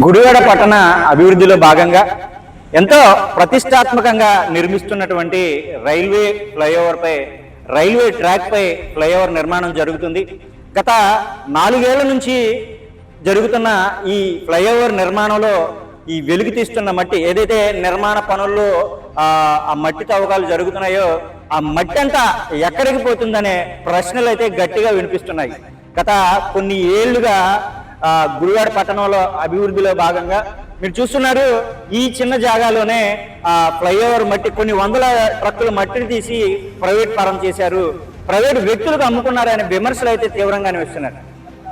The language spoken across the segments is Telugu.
గుడివాడ పట్టణ అభివృద్ధిలో భాగంగా ఎంతో ప్రతిష్టాత్మకంగా నిర్మిస్తున్నటువంటి రైల్వే ఫ్లైఓవర్ పై రైల్వే ట్రాక్ పై ఫ్లైఓవర్ నిర్మాణం జరుగుతుంది. గత 4 ఏళ్ల నుంచి జరుగుతున్న ఈ ఫ్లైఓవర్ నిర్మాణంలో ఈ వెలుగు తీస్తున్న మట్టి ఏదైతే నిర్మాణ పనుల్లో ఆ మట్టి తవ్వకాలు జరుగుతున్నాయో ఆ మట్టి అంతా ఎక్కడికి పోతుందనే ప్రశ్నలు అయితే గట్టిగా వినిపిస్తున్నాయి. గత కొన్ని ఏళ్లుగా గుడివాడ పట్టణంలో అభివృద్ధిలో భాగంగా మీరు చూస్తున్నారు, ఈ చిన్న జాగాలోనే ఫ్లైఓవర్ మట్టి కొన్ని వందల ట్రక్కుల మట్టిని తీసి ప్రైవేట్ పరం చేశారు, ప్రైవేట్ వ్యక్తులకు అమ్ముకున్నారనే విమర్శలు అయితే తీవ్రంగానే వస్తున్నారు.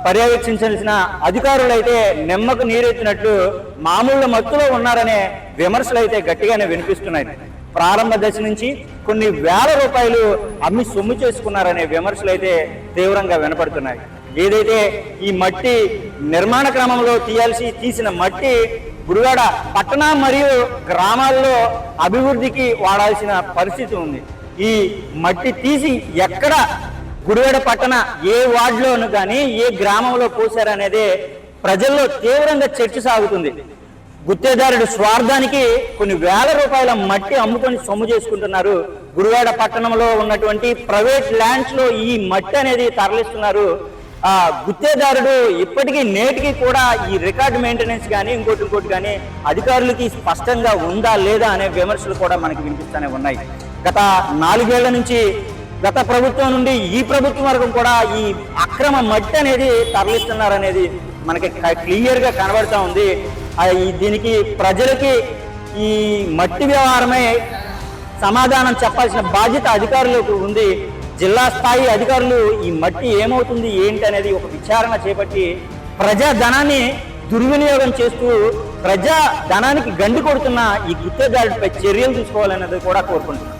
పర్యవేక్షించాల్సిన అధికారులు అయితే నిమ్మకు నీరెత్తినట్లు మామూలు మత్తులో ఉన్నారనే విమర్శలు అయితే గట్టిగానే వినిపిస్తున్నాయి. ప్రారంభ దశ నుంచి కొన్ని వేల రూపాయలు అమ్మి సొమ్ము చేసుకున్నారనే విమర్శలు అయితే తీవ్రంగా వినపడుతున్నాయి. ఏదైతే ఈ మట్టి నిర్మాణ క్రమంలో తీసిన మట్టి గుడివాడ పట్టణ మరియు గ్రామాల్లో అభివృద్ధికి వాడాల్సిన పరిస్థితి ఉంది. ఈ మట్టి తీసి ఎక్కడ గుడివాడ పట్టణ ఏ వార్డులోను కానీ ఏ గ్రామంలో పోసారనేది ప్రజల్లో తీవ్రంగా చర్చ సాగుతుంది. గుత్తేదారుడు స్వార్థానికి కొన్ని వేల రూపాయల మట్టి అమ్ముకొని సొమ్ము చేసుకుంటున్నారు. గుడివాడ పట్టణంలో ఉన్నటువంటి ప్రైవేట్ ల్యాండ్స్ లో ఈ మట్టి అనేది తరలిస్తున్నారు. గుత్తేదారుడు ఇప్పటికీ నేటికి కూడా ఈ రికార్డ్ మెయింటెనెన్స్ కానీ ఇంకోటి కానీ అధికారులకి స్పష్టంగా ఉందా లేదా అనే విమర్శలు కూడా మనకి వినిపిస్తూనే ఉన్నాయి. గత 4 ఏళ్ల నుంచి గత ప్రభుత్వం నుండి ఈ ప్రభుత్వం వరకు కూడా ఈ అక్రమ మట్టి అనేది తరలిస్తున్నారనేది మనకి క్లియర్గా కనబడుతూ ఉంది. దీనికి ప్రజలకి ఈ మట్టి వ్యవహారమే సమాధానం చెప్పాల్సిన బాధ్యత అధికారులకు ఉంది. జిల్లా స్థాయి అధికారులు ఈ మట్టి ఏమవుతుంది ఏంటి అనేది ఒక విచారణ చేపట్టి ప్రజా ధనాన్ని దుర్వినియోగం చేస్తూ ప్రజా ధనానికి గండి కొడుతున్న ఈ గుత్తేదారుడిపై చర్యలు తీసుకోవాలనేది కూడా కోరుకుంటున్నాను.